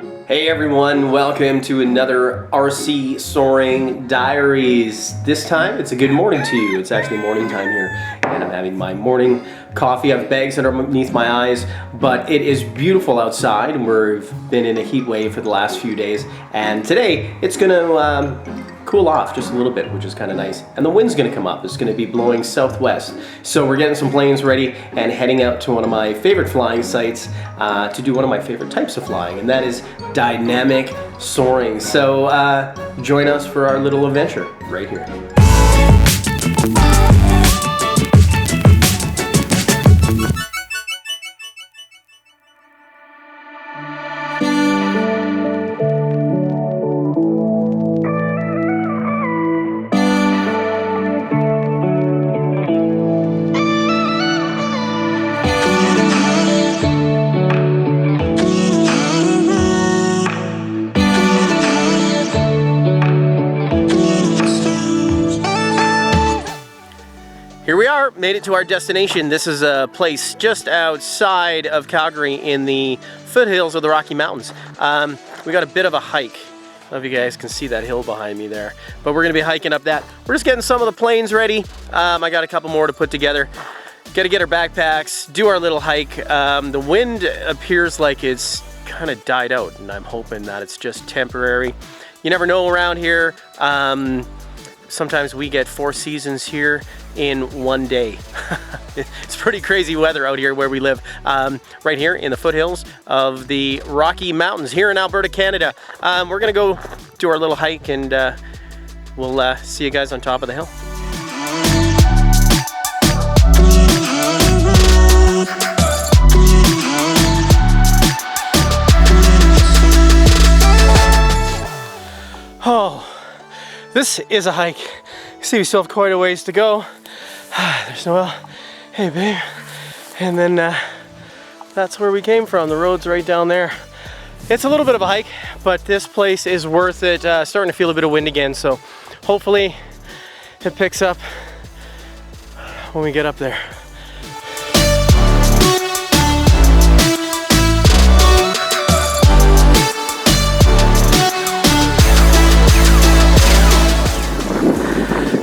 Hey everyone, welcome to another RC Soaring Diaries. This time it's a good morning to you. It's actually morning time here and I'm having my morning coffee. I have bags underneath my eyes, but it is beautiful outside and we've been in a heat wave for the last few days, and today it's gonna cool off just a little bit, which is kind of nice. And the wind's gonna come up. It's gonna be blowing southwest. So we're getting some planes ready and heading out to one of my favorite flying sites to do one of my favorite types of flying, and that is dynamic soaring. So join us for our little adventure right here. Here we are, made it to our destination. This is a place just outside of Calgary in the foothills of the Rocky Mountains. We got a bit of a hike. I don't know if you guys can see that hill behind me there, but we're gonna be hiking up that. We're just getting some of the planes ready. I got a couple more to put together. Gotta get our backpacks, do our little hike. The wind appears like it's kind of died out, and I'm hoping that it's just temporary. You never know around here. Sometimes we get 4 seasons here in one day. It's pretty crazy weather out here where we live, right here in the foothills of the Rocky Mountains here in Alberta, Canada. We're gonna go do our little hike, and we'll see you guys on top of the hill. Oh, this is a hike. You see, we still have quite a ways to go. There's Noelle. Hey, babe. And then that's where we came from. The road's right down there. It's a little bit of a hike, but this place is worth it. Starting to feel a bit of wind again, so hopefully it picks up when we get up there.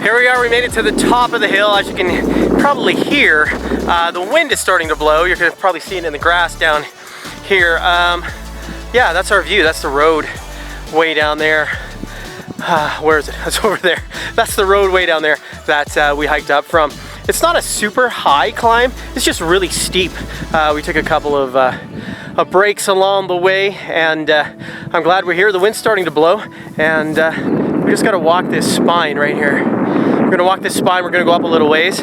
Here we are, we made it to the top of the hill. As you can probably hear, the wind is starting to blow. You're gonna probably see it in the grass down here. Yeah, that's our view. That's the road way down there. Where is it? That's over there. That's the road way down there that we hiked up from. It's not a super high climb. It's just really steep. We took a couple of breaks along the way, and I'm glad we're here. The wind's starting to blow, and we just gotta walk this spine right here. We're gonna walk this spine, we're gonna go up a little ways.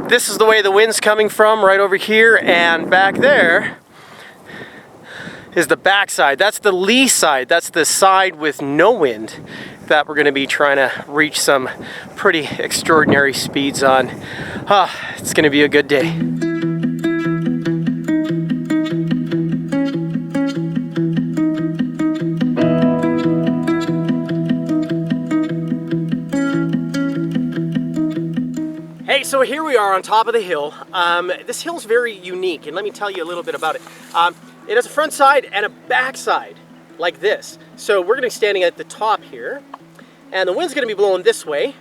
This is the way the wind's coming from, right over here, and back there is the back side. That's the lee side. That's the side with no wind that we're gonna be trying to reach some pretty extraordinary speeds on. It's gonna be a good day. Hey, so here we are on top of the hill. This hill's very unique, and let me tell you a little bit about it. It has a front side and a back side, like this. So we're gonna be standing at the top here, and the wind's gonna be blowing this way,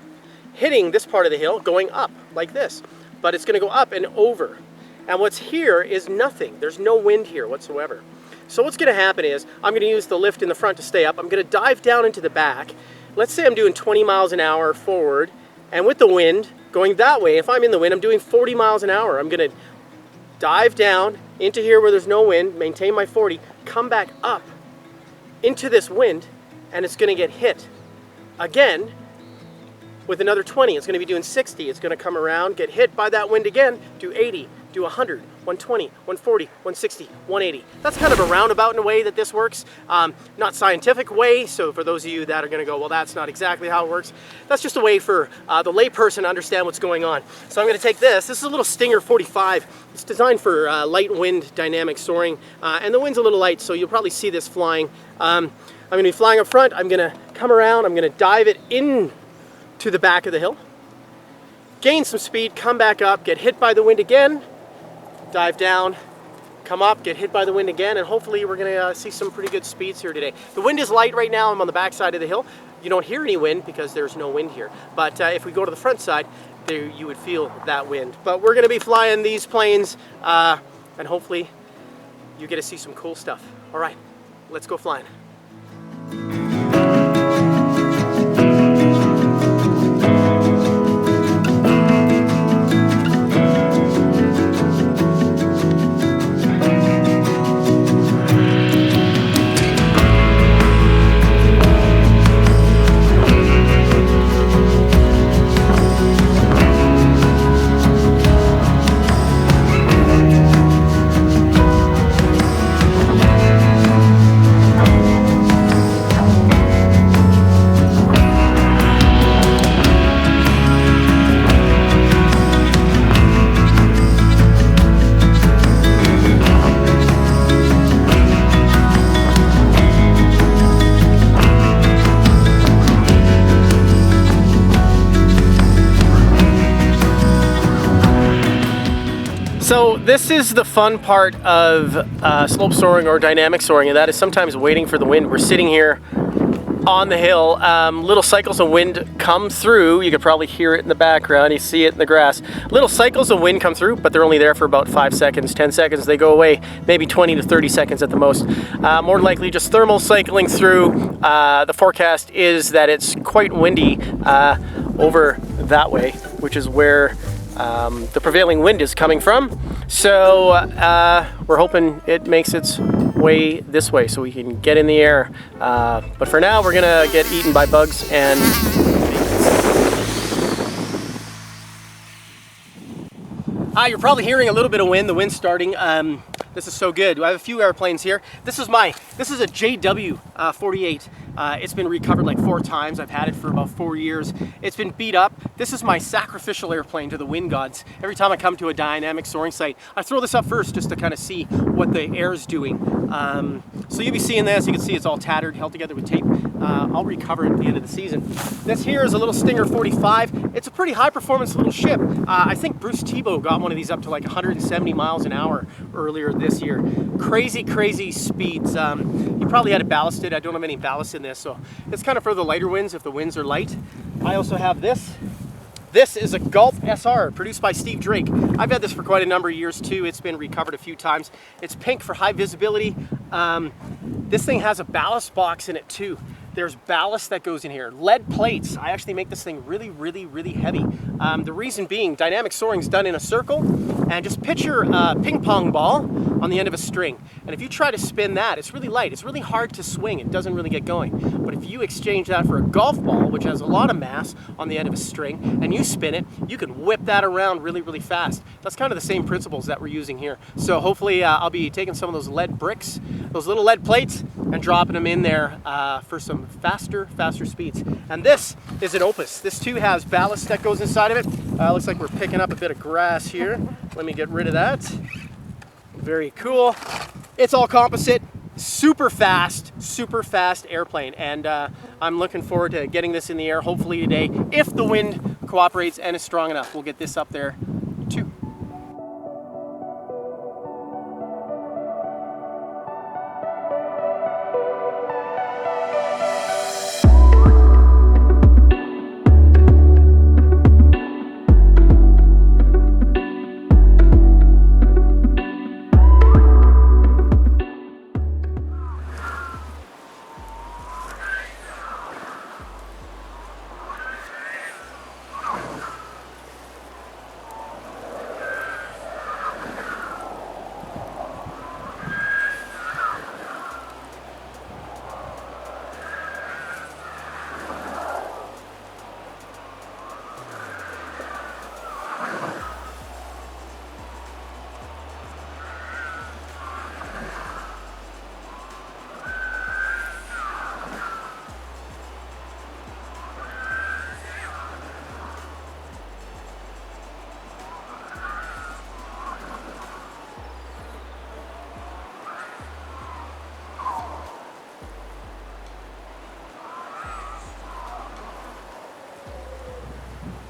hitting this part of the hill, going up, like this. But it's gonna go up and over. And what's here is nothing. There's no wind here whatsoever. So what's gonna happen is, I'm gonna use the lift in the front to stay up. I'm gonna dive down into the back. Let's say I'm doing 20 miles an hour forward, and with the wind going that way, if I'm in the wind, I'm doing 40 miles an hour. I'm gonna dive down into here where there's no wind, maintain my 40, come back up into this wind, and it's gonna get hit again with another 20. It's gonna be doing 60. It's gonna come around, get hit by that wind again, do 80, do 100, 120, 140, 160, 180. That's kind of a roundabout in a way that this works. Not scientific way, so for those of you that are gonna go, well, that's not exactly how it works. That's just a way for the layperson to understand what's going on. So I'm gonna take this. This is a little Stinger 45. It's designed for light wind dynamic soaring, and the wind's a little light, so you'll probably see this flying. I'm gonna be flying up front. I'm gonna come around. I'm gonna dive it in to the back of the hill, gain some speed, come back up, get hit by the wind again, dive down, come up, get hit by the wind again, and hopefully we're gonna see some pretty good speeds here today. The wind is light right now. I'm on the back side of the hill. You don't hear any wind because there's no wind here. But if we go to the front side, there you would feel that wind. But we're gonna be flying these planes, and hopefully you get to see some cool stuff. All right, let's go flying. So this is the fun part of slope soaring or dynamic soaring, and that is sometimes waiting for the wind. We're sitting here on the hill. Little cycles of wind come through. You could probably hear it in the background. You see it in the grass. Little cycles of wind come through, but they're only there for about 5 seconds, 10 seconds. They go away, maybe 20 to 30 seconds at the most. More likely just thermal cycling through. The forecast is that it's quite windy over that way, which is where the prevailing wind is coming from. So we're hoping it makes its way this way so we can get in the air. But for now, we're gonna get eaten by bugs and you're probably hearing a little bit of wind. The wind's starting. This is so good. I have a few airplanes here. This is a JW-48. It's been recovered like 4 times. I've had it for about 4 years. It's been beat up. This is my sacrificial airplane to the wind gods. Every time I come to a dynamic soaring site, I throw this up first just to kind of see what the air's doing. So you'll be seeing this. You can see it's all tattered, held together with tape. I'll recover it at the end of the season. This here is a little Stinger 45. It's a pretty high performance little ship. I think Bruce Tebow got one of these up to like 170 miles an hour earlier this year. Crazy, crazy speeds. You probably had it ballasted. I don't have any ballast in this, so it's kind of for the lighter winds if the winds are light. I also have this. This is a Gulf SR produced by Steve Drake. I've had this for quite a number of years too. It's been recovered a few times. It's pink for high visibility. This thing has a ballast box in it too. There's ballast that goes in here. Lead plates. I actually make this thing really, really, really heavy. The reason being, dynamic soaring is done in a circle, and just picture a ping pong ball on the end of a string. And if you try to spin that, it's really light. It's really hard to swing. It doesn't really get going. But if you exchange that for a golf ball, which has a lot of mass on the end of a string, and you spin it, you can whip that around really, really fast. That's kind of the same principles that we're using here. So hopefully I'll be taking some of those lead bricks, those little lead plates, and dropping them in there for some faster speeds. And this is an Opus. This too has ballast that goes inside of it. Looks like we're picking up a bit of grass here. Let me get rid of that. Very cool. It's all composite, super fast airplane. And I'm looking forward to getting this in the air hopefully today. If the wind cooperates and is strong enough, we'll get this up there too.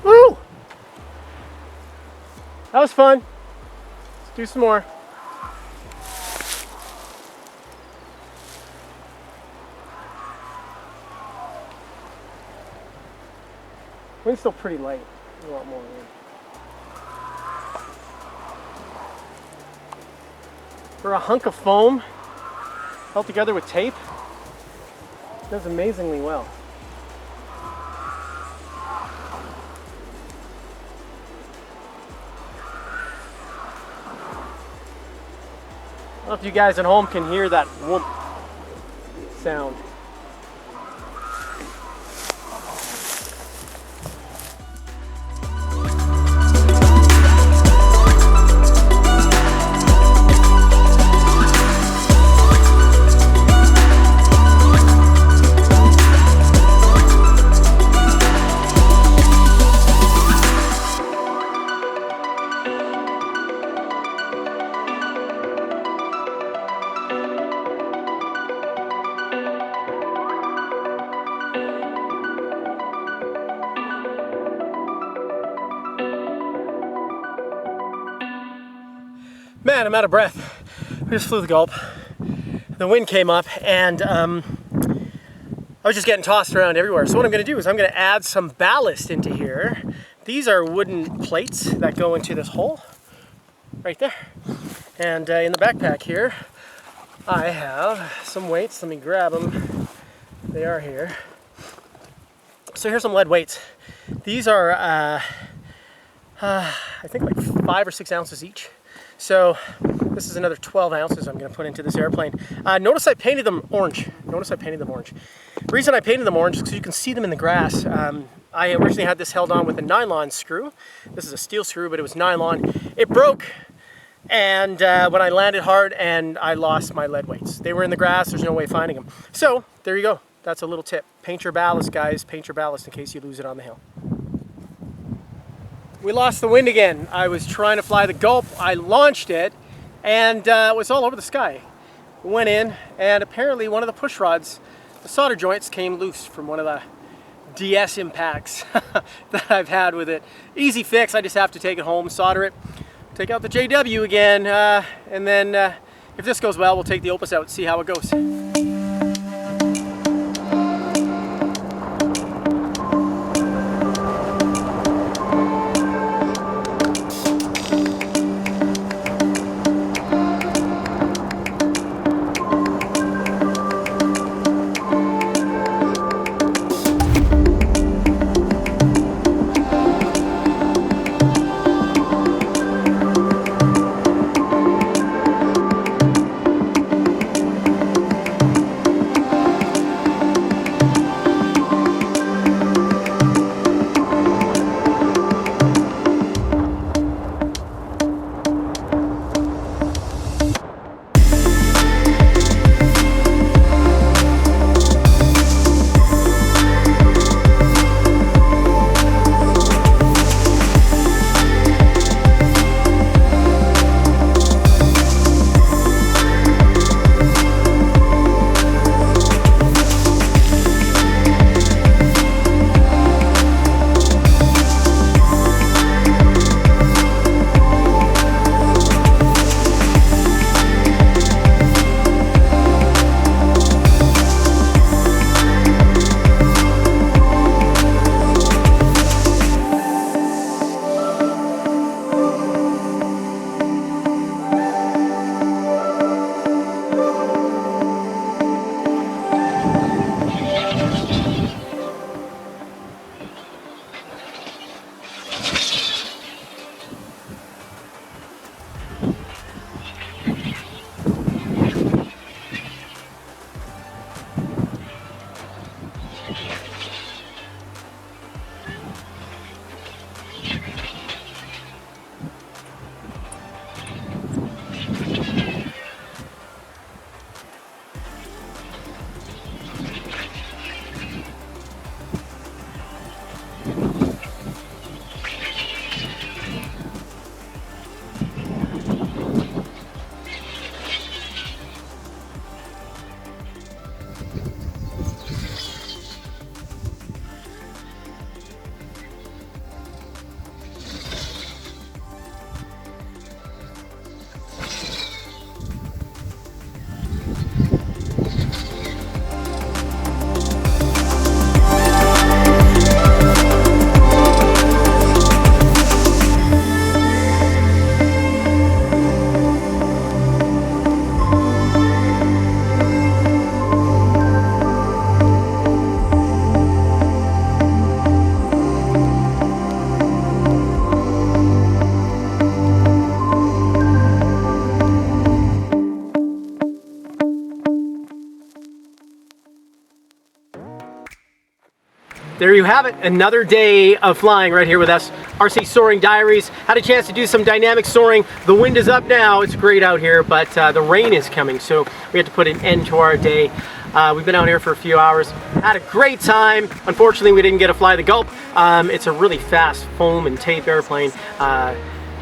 Woo! That was fun. Let's do some more. Wind's still pretty light. A lot more wind. For a hunk of foam held together with tape, it does amazingly well. I don't know if you guys at home can hear that whoomp sound. Man, I'm out of breath. We just flew the gulp. The wind came up and I was just getting tossed around everywhere. So what I'm gonna do is I'm gonna add some ballast into here. These are wooden plates that go into this hole right there. And in the backpack here, I have some weights. Let me grab them. They are here. So here's some lead weights. These are, I think like 5 or 6 ounces each. So this is another 12 ounces I'm going to put into this airplane. Notice I painted them orange. The reason I painted them orange is because you can see them in the grass. I originally had this held on with a nylon screw. This is a steel screw, but it was nylon. It broke, and when I landed hard, and I lost my lead weights. They were in the grass. There's no way of finding them. So there you go. That's a little tip. Paint your ballast, guys. Paint your ballast in case you lose it on the hill. We lost the wind again. I was trying to fly the gulp. I launched it and it was all over the sky. Went in and apparently one of the push rods, the solder joints came loose from one of the DS impacts that I've had with it. Easy fix. I just have to take it home, solder it, take out the JW again, and then if this goes well, we'll take the Opus out and see how it goes. there you have it. Another day of flying right here with us. RC Soaring Diaries. Had a chance to do some dynamic soaring. The wind is up now. It's great out here, but the rain is coming, so we had to put an end to our day. We've been out here for a few hours. Had a great time. Unfortunately, we didn't get to fly the Gulp. It's a really fast foam and tape airplane.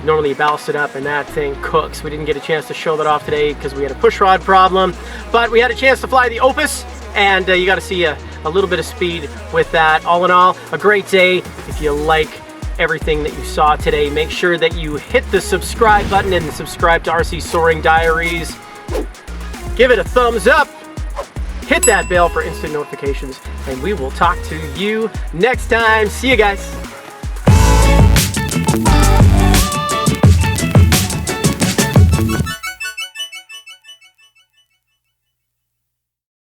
Normally you ballast it up and that thing cooks. We didn't get a chance to show that off today because we had a push rod problem, but we had a chance to fly the Opus, and you got to see a little bit of speed with that. All in all, a great day. If you like everything that you saw today, make sure that you hit the subscribe button and subscribe to RC Soaring Diaries. Give it a thumbs up. Hit that bell for instant notifications, and we will talk to you next time. See you guys.